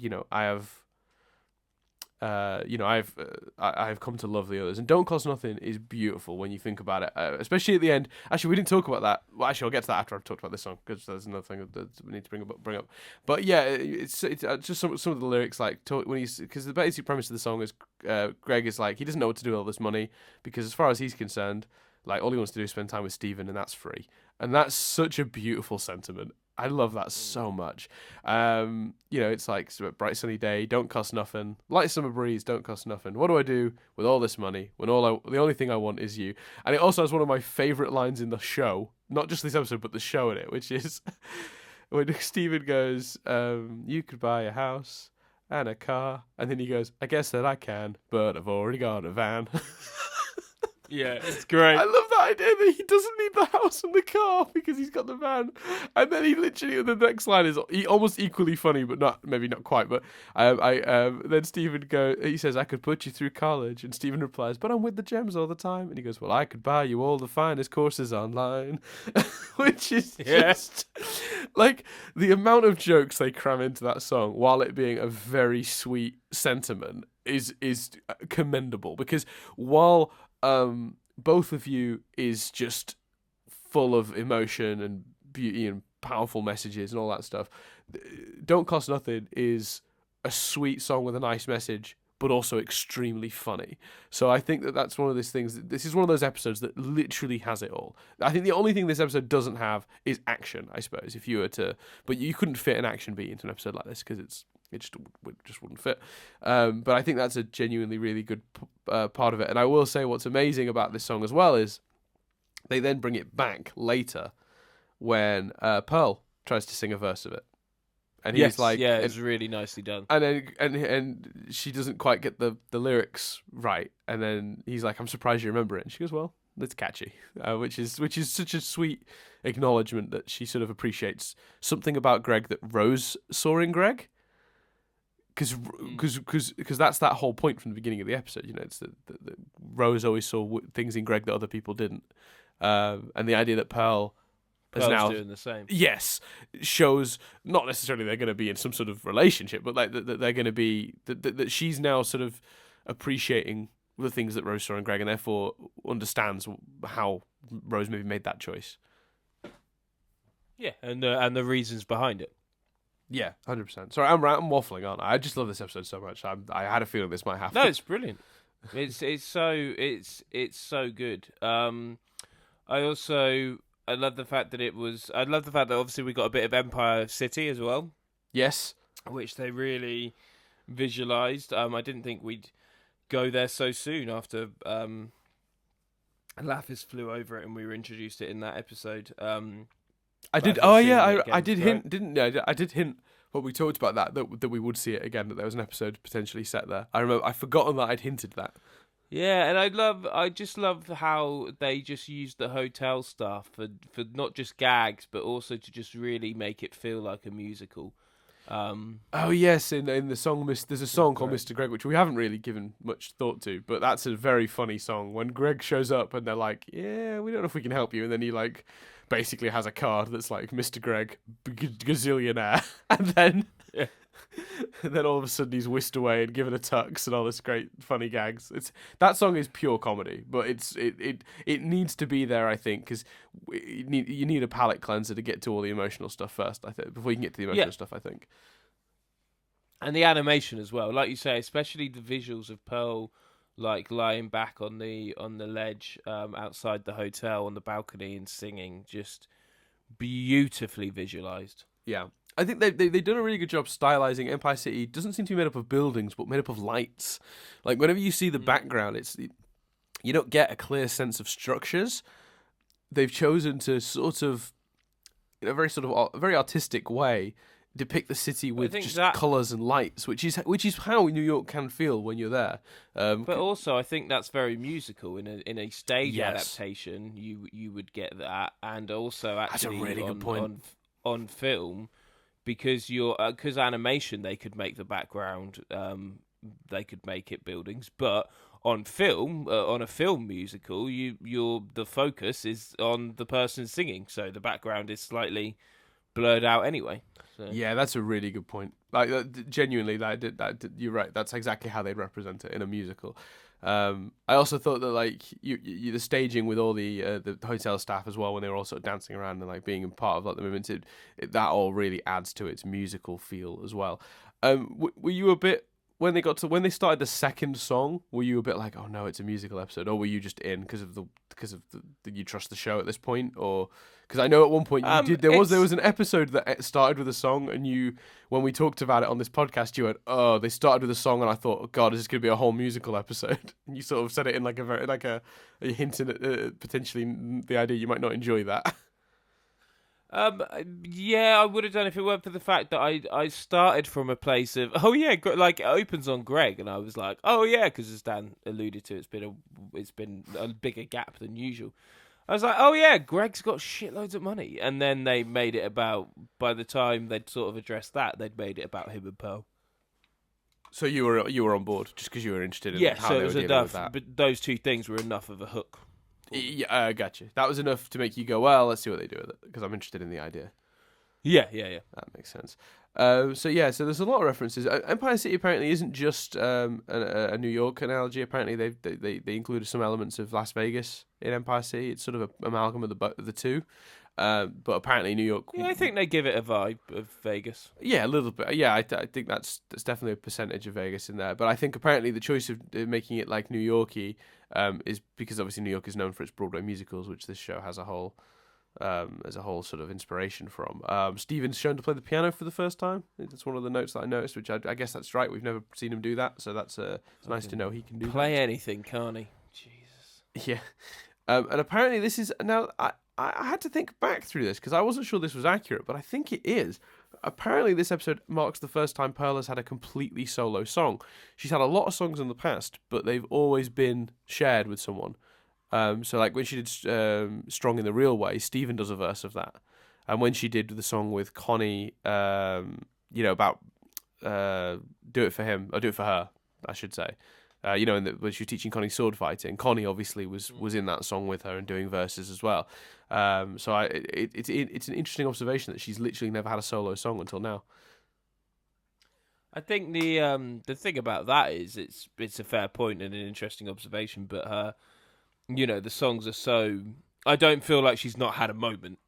come to love the others, and Don't Cost Nothing is beautiful when you think about it, especially at the end. Actually, we didn't talk about that. Well, actually, I'll get to that after I've talked about this song, because there's another thing that we need to bring up. But yeah, it's just some of the lyrics, because the basic premise of the song is Greg is like, he doesn't know what to do with all this money, because as far as he's concerned, like, all he wants to do is spend time with Stephen, and that's free. And that's such a beautiful sentiment. I love that so much. It's like a bright sunny day, don't cost nothing. Light summer breeze, don't cost nothing. What do I do with all this money when the only thing I want is you? And it also has one of my favourite lines in the show, not just this episode, but the show in it, which is when Stephen goes, you could buy a house and a car. And then he goes, I guess that I can, but I've already got a van. Yeah, it's great. I love that idea that he doesn't need the house and the car because he's got the van. And then he literally, the next line is almost equally funny, but maybe not quite. But then Stephen he says, I could put you through college. And Stephen replies, but I'm with the gems all the time. And he goes, well, I could buy you all the finest courses online. Which is just like the amount of jokes they cram into that song while it being a very sweet sentiment is commendable, because while both of you is just full of emotion and beauty and powerful messages and all that stuff, Don't Cost Nothing is a sweet song with a nice message, but also extremely funny. So I think that's one of those things. This is one of those episodes that literally has it all. I think the only thing this episode doesn't have is action, I suppose, if you were to... But you couldn't fit an action beat into an episode like this, because it just wouldn't fit. But I think that's a genuinely really good part of it. And I will say what's amazing about this song as well is they then bring it back later when Pearl tries to sing a verse of it. And he's like, yeah, it's really nicely done. And then and she doesn't quite get the lyrics right. And then he's like, I'm surprised you remember it. And she goes, well, it's catchy, which is such a sweet acknowledgement that she sort of appreciates something about Greg that Rose saw in Greg. Because that's that whole point from the beginning of the episode. It's that Rose always saw things in Greg that other people didn't. And the idea that Pearl's now doing the same. Yes, shows not necessarily they're going to be in some sort of relationship, but like that they're going to be that she's now sort of appreciating the things that Rose saw in Greg, and therefore understands how Rose maybe made that choice. Yeah, and the reasons behind it. Yeah, 100%. Sorry, I'm waffling on. I just love this episode so much. I had a feeling this might happen. No, it's brilliant. It's so good. I love the fact that obviously we got a bit of Empire City as well. Yes, which they really visualized. I didn't think we'd go there so soon after Lapis flew over it and we were introduced it in that episode. I did. Oh yeah, I did hint, didn't I? I did hint when we talked about that we would see it again. That there was an episode potentially set there. I remember. I'd forgotten that I'd hinted that. Yeah, and I just love how they just used the hotel stuff for not just gags, but also to just really make it feel like a musical. Oh yes, in the song, there's a song called Mr. Greg, which we haven't really given much thought to, but that's a very funny song. When Greg shows up and they're like, "Yeah, we don't know if we can help you," and then he like basically has a card that's like Mr. Greg, gazillionaire, and then Yeah. and then all of a sudden he's whisked away and given a tux and all this great funny gags. That song is pure comedy, but it needs to be there, I think, because you need a palate cleanser to get to all the emotional stuff first. I think before you can get to the emotional stuff, I think. And the animation as well, like you say, especially the visuals of Pearl, like lying back on the ledge outside the hotel on the balcony and singing, just beautifully visualized. Yeah. I think they've done a really good job stylizing Empire City. It doesn't seem to be made up of buildings, but made up of lights. Like whenever you see the background, you don't get a clear sense of structures. They've chosen to sort of, in a very artistic way, depict the city with just colours and lights, which is how New York can feel when you're there. But also, I think that's very musical. In a stage adaptation, you would get that, and also actually that's a really good point. On film. Because because animation, they could make the background, they could make it buildings, but on film, on a film musical, the focus is on the person singing, so the background is slightly blurred out anyway. So. Yeah, that's a really good point. Like genuinely, you're right. That's exactly how they'd represent it in a musical. I also thought that like the staging with all the hotel staff as well, when they were all sort of dancing around and like being a part of like the movement, that all really adds to its musical feel as well. Were you a bit when they started the second song? Were you a bit like, oh no, it's a musical episode, or were you just in because of the you trust the show at this point, or because I know at one point you did there was an episode that started with a song, and when we talked about it on this podcast, you went, oh, they started with a song, and I thought, oh god, is this going to be a whole musical episode? And you sort of said it in like a hinting at potentially the idea you might not enjoy that. Yeah, I would have done if it weren't for the fact that I started from a place of, oh yeah, like it opens on Greg, and I was like, oh yeah, because as Dan alluded to, it's been a bigger gap than usual. I was like, oh yeah, Greg's got shitloads of money, and then they made it about. By the time they'd sort of addressed that, they'd made it about him and Pearl. So you were on board just because you were interested in how so they it was were dealing with enough. that. But those two things were enough of a hook. Yeah, I got you. That was enough to make you go, well, let's see what they do with it, because I'm interested in the idea. Yeah. That makes sense. So there's a lot of references. Empire City apparently isn't just a New York analogy. Apparently they included some elements of Las Vegas in Empire City. It's sort of an amalgam of the two. But apparently New York. Yeah, I think they give it a vibe of Vegas. Yeah, a little bit. Yeah, I think that's definitely a percentage of Vegas in there. But I think apparently the choice of making it like New York-y is because obviously New York is known for its Broadway musicals, which this show has a whole sort of inspiration from. Steven's shown to play the piano for the first time. That's one of the notes that I noticed, which I guess that's right. We've never seen him do that, so it's nice to know he can do play that. anything, can't he? Jesus. Yeah. And apparently this is now. I had to think back through this because I wasn't sure this was accurate, but I think it is. Apparently, this episode marks the first time Pearl has had a completely solo song. She's had a lot of songs in the past, but they've always been shared with someone. So, like when she did "Strong in the Real Way," Steven does a verse of that, and when she did the song with Connie, about "Do It for Him" or "Do It for Her," I should say. When she was teaching Connie sword fighting, Connie obviously was in that song with her and doing verses as well. It's an interesting observation that she's literally never had a solo song until now. I think the thing about that is it's a fair point and an interesting observation, but her, the songs are so. I don't feel like she's not had a moment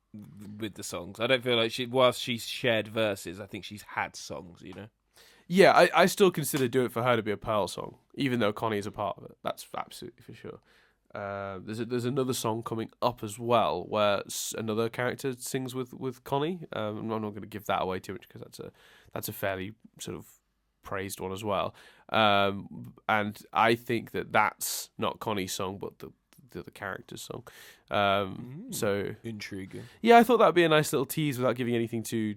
with the songs. I don't feel like whilst she's shared verses, I think she's had songs. Yeah, I still consider "Do It For Her" to be a Pearl song, even though Connie is a part of it. That's absolutely for sure. There's another song coming up as well where another character sings with Connie. I'm not going to give that away too much because that's a fairly sort of praised one as well. And I think that's not Connie's song, but the character's song. So intriguing. Yeah, I thought that'd be a nice little tease without giving anything too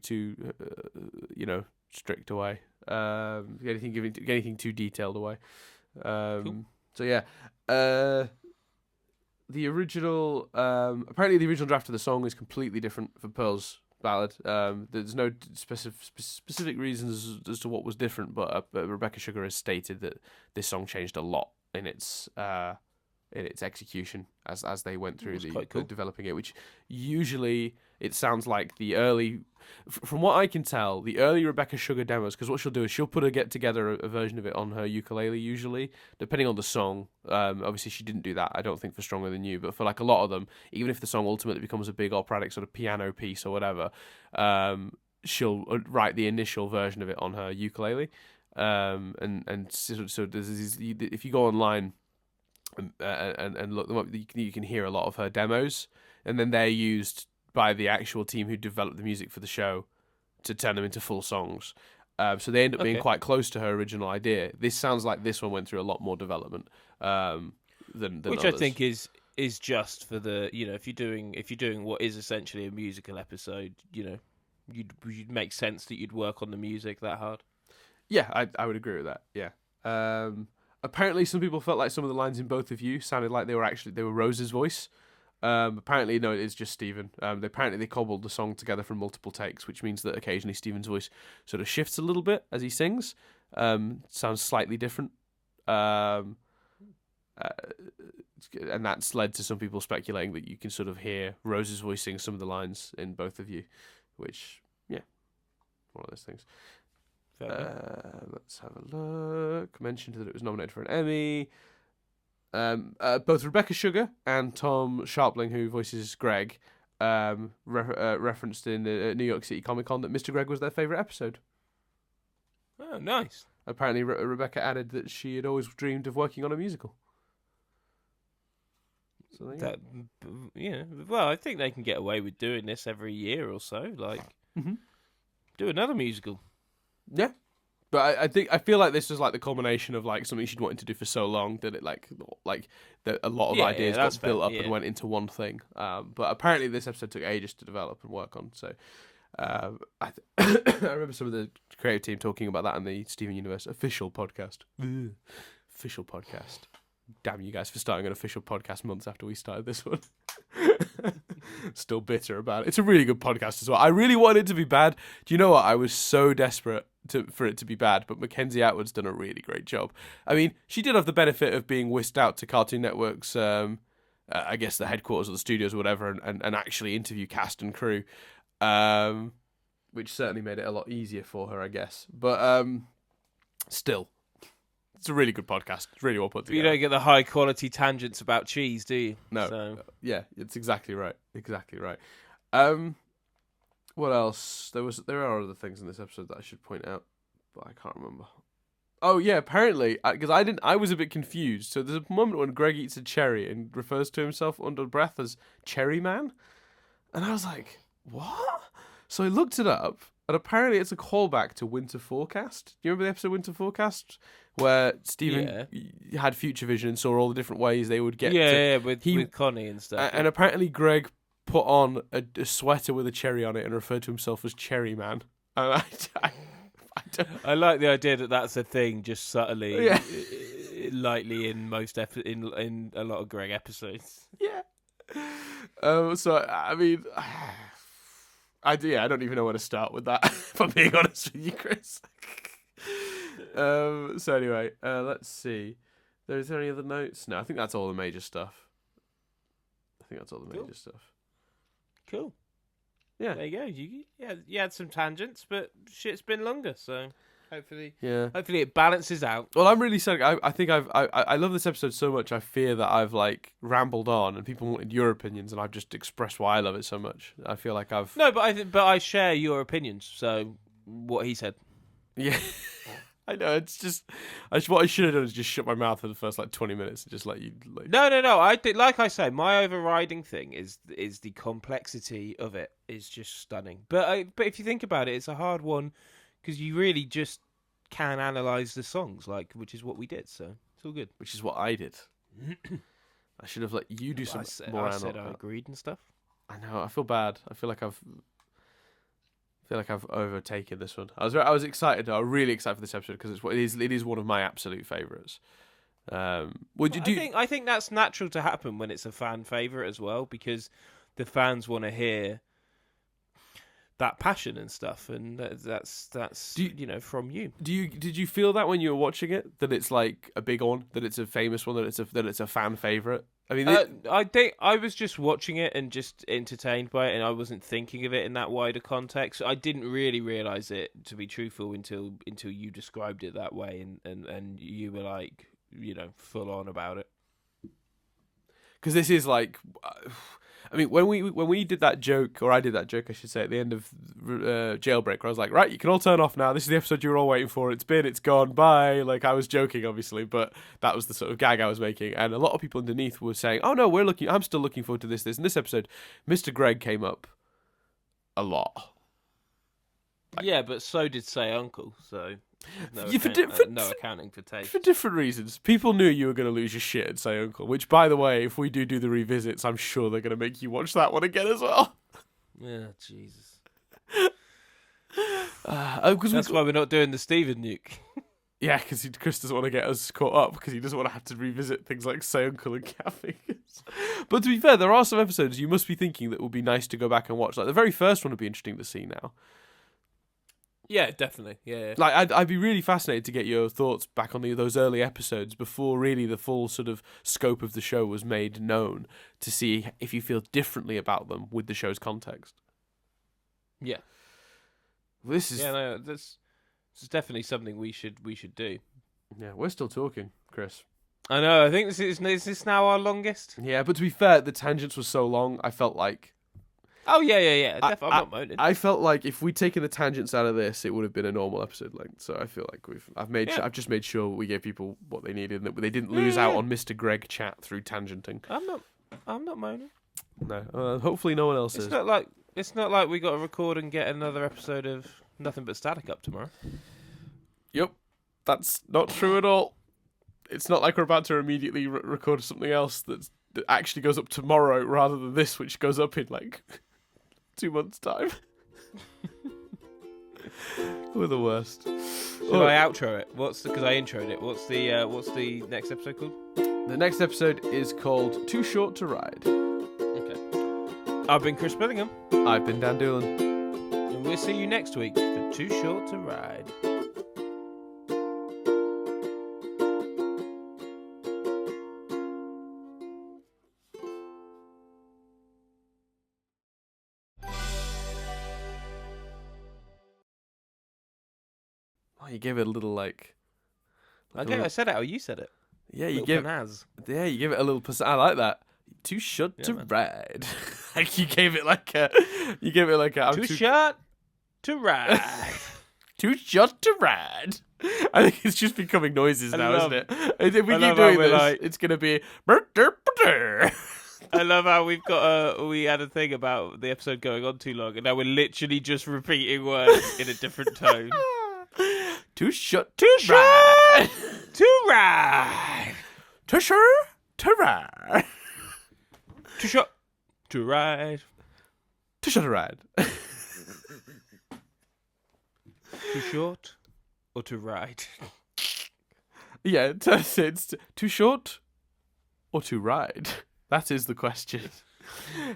strict away. Anything too detailed away. Cool. So yeah, the original apparently the original draft of the song is completely different from Pearl's ballad. There's no specific reasons as to what was different, but Rebecca Sugar has stated that this song changed a lot in its execution as they went through cool. developing it, which usually it sounds like the early, from what I can tell, the early Rebecca Sugar demos, because what she'll do is she'll get together a version of it on her ukulele, usually, depending on the song. Obviously she didn't do that, I don't think, for Stronger Than You, but for like a lot of them, even if the song ultimately becomes a big operatic sort of piano piece or whatever, she'll write the initial version of it on her ukulele. And so there's these, if you go online and look them up, you can hear a lot of her demos, and then they're used by the actual team who developed the music for the show to turn them into full songs. So they end up being quite close to her original idea. This sounds like this one went through a lot more development than which others. I think is just for the, if you're doing what is essentially a musical episode, you'd make sense that you'd work on the music that hard. Yeah, I would agree with that. Yeah. Apparently, some people felt like some of the lines in Both of You sounded like they were Rose's voice. Apparently, no, it is just Stephen. They cobbled the song together from multiple takes, which means that occasionally Stephen's voice sort of shifts a little bit as he sings. Sounds slightly different. And that's led to some people speculating that you can sort of hear Rose's voice sing some of the lines in Both of You, which, yeah, one of those things. Let's have a look. Mentioned that it was nominated for an Emmy. Both Rebecca Sugar and Tom Sharpling, who voices Greg, referenced in the New York City Comic Con that Mr. Greg was their favourite episode. Oh, nice. Apparently, Rebecca added that she had always dreamed of working on a musical. So, well, I think they can get away with doing this every year or so. Like, do another musical. Yeah, but I feel like this was like the culmination of like something she'd wanted to do for so long that it like that a lot of ideas got built up and went into one thing. But apparently this episode took ages to develop and work on. So I remember some of the creative team talking about that in the Steven Universe official podcast. Official podcast. Damn you guys for starting an official podcast months after we started this one. Still bitter about it. It's a really good podcast as well. I really wanted it to be bad. Do you know what? I was so desperate for it to be bad, but Mackenzie Atwood's done a really great job. I mean, she did have the benefit of being whisked out to Cartoon Network's, I guess, the headquarters or the studios or whatever, and actually interview cast and crew, which certainly made it a lot easier for her, I guess. But still, it's a really good podcast. It's really well put together. You don't get the high quality tangents about cheese, do you? No. So. Yeah, it's exactly right. Exactly right. What else? There are other things in this episode that I should point out, but I can't remember. Oh yeah, apparently, because I was a bit confused. So there's a moment when Greg eats a cherry and refers to himself under breath as Cherry Man, and I was like, what? So I looked it up, and apparently it's a callback to Winter Forecast. Do you remember the episode Winter Forecast? Where Stephen had future vision and saw all the different ways they would get with Connie and stuff. And apparently Greg put on a sweater with a cherry on it and referred to himself as Cherry Man. And I like the idea that that's a thing, just subtly, lightly in in a lot of Greg episodes. Yeah. So I mean, I don't even know where to start with that. If I'm being honest with you, Chris. So anyway, let's see. Is there any other notes? No, I think that's all the major stuff. Cool. Yeah. There you go. You had some tangents, but shit's been longer, so hopefully it balances out. Well, I'm really sorry. I think I love this episode so much. I fear that I've like rambled on, and people wanted your opinions, and I've just expressed why I love it so much. I feel like I've but I share your opinions. So what he said. Yeah. I know, it's just what I should have done is just shut my mouth for the first 20 minutes and just let you. No. I think, like I say, my overriding thing is the complexity of it is just stunning. But if you think about it, it's a hard one because you really just can analyze the songs, which is what we did. So it's all good. Which is what I did. I should have let you do some more. I said I agreed and stuff. I know. I feel bad. I feel like I've overtaken this one. I was excited. I was really excited for this episode because it is one of my absolute favourites. I think that's natural to happen when it's a fan favourite as well, because the fans want to hear. that passion and stuff, and that's from you. Did you feel that when you were watching it, that it's like a big one, that it's a famous one, that it's a fan favorite? I mean, I think I was just watching it and just entertained by it, and I wasn't thinking of it in that wider context. I didn't really realize it, to be truthful, until you described it that way, and you were like, full on about it. Because this is like, I mean, when we did that joke, or I did that joke, I should say, at the end of Jailbreak, where I was like, right, you can all turn off now. This is the episode you were all waiting for. It's gone, bye. Like, I was joking, obviously, but that was the sort of gag I was making. And a lot of people underneath were saying, oh no, I'm still looking forward to this. And this episode, Mr. Greg came up a lot. Yeah, but so did Say Uncle, so no accounting for taste. For different reasons. People knew you were going to lose your shit and Say Uncle, which, by the way, if we do the revisits, I'm sure they're going to make you watch that one again as well. Yeah, Jesus. That's why we're not doing the Stephen nuke. Yeah, because Chris doesn't want to get us caught up, because he doesn't want to have to revisit things like Say Uncle and Kathy. But to be fair, there are some episodes you must be thinking that would be nice to go back and watch. Like, the very first one would be interesting to see now. Yeah, definitely. Yeah. Like, I'd be really fascinated to get your thoughts back on those early episodes before really the full sort of scope of the show was made known, to see if you feel differently about them with the show's context. Yeah. This is this is definitely something we should do. Yeah, we're still talking, Chris. I know. I think is this now our longest? Yeah, but to be fair, the tangents were so long. I felt like. Oh yeah. I'm not moaning. I felt like if we'd taken the tangents out of this, it would have been a normal episode length. So I feel like I've just made sure we gave people what they needed, and that they didn't lose out on Mr. Greg chat through tangenting. I'm not moaning. No, hopefully no one else is. It's not like we got to record and get another episode of Nothing But Static up tomorrow. Yep, that's not true at all. It's not like we're about to immediately record something else that actually goes up tomorrow, rather than this, which goes up in like 2 months' time. We're the worst. Should I outro it? Because I introed it. What's the next episode called? The next episode is called Too Short to Ride. Okay. I've been Chris Billingham. I've been Dan Doolan. And we'll see you next week for Too Short to Ride. You gave it a little I said it. Oh, you said it. Yeah, you give it a little. I like that. Too short to ride. Like you gave it like a. Too short to ride. Too short to ride. I think it's just becoming noises now, isn't it? If we keep doing this, it's gonna be. I love how we had a thing about the episode going on too long, and now we're literally just repeating words in a different tone. Too short to ride. To ride. Too short to ride. Too short to ride. Too short to ride. Too short or to ride? Yeah, it's too short or to ride. That is the question.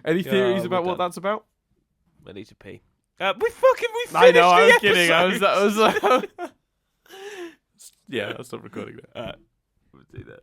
Any theories about what that's about? I need to pee. We finished. I know. I was the kidding. episode. I was. Yeah, I'll stop recording now. Alright, we'll do that.